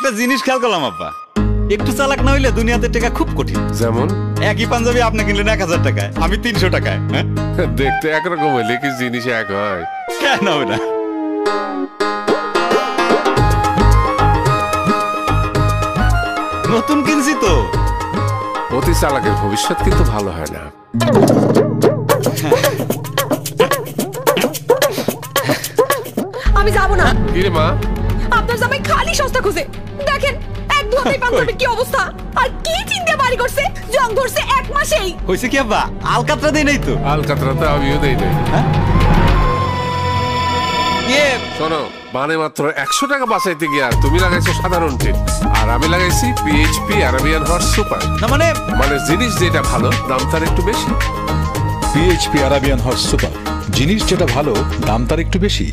একটা জিনিস খেয়াল করলাম আব্বা, একটু চালাক না হইলে দুনিয়াতে টাকা খুব কঠিন। যেমন একই পাঞ্জাবি আপনি কিনলেন 1000 টাকায়, আমি 300 টাকায়। হ্যাঁ দেখতে একরকম হইলে কি জিনিস এক হয়? কেন হবে না? নতুন কিনছি তো। অতি চালাকের ভবিষ্যৎ কিন্তু ভালো হয় না। আমি যাবো না। কিরে মা? আপনার জামাই খালি সস্তা খুঁজে। দেখেন এক দু হাতেই পাঞ্জাবির কি অবস্থা, আর কি চিন্তা বাড়ি করছে, জং ধরছে 1 মাসেই। হইছে কি আব্বা, আলকাতরা দেই নাই তো। আলকাতরাতে আমিও দেই নাই। শোনো, মানে মাত্র 100 টাকা বাঁচাইতে গিয়া তুমি লাগাইছো সাধারণ টিপ, আর আমি লাগাইছি পিএইচপি আরাবিয়ান হর্স সুপার। না মানে জিনিস যেটা ভালো দাম তার একটু বেশি। পিএইচপি আরাবিয়ান হর্স সুপার, জিনিস যেটা ভালো দাম তার একটু বেশি।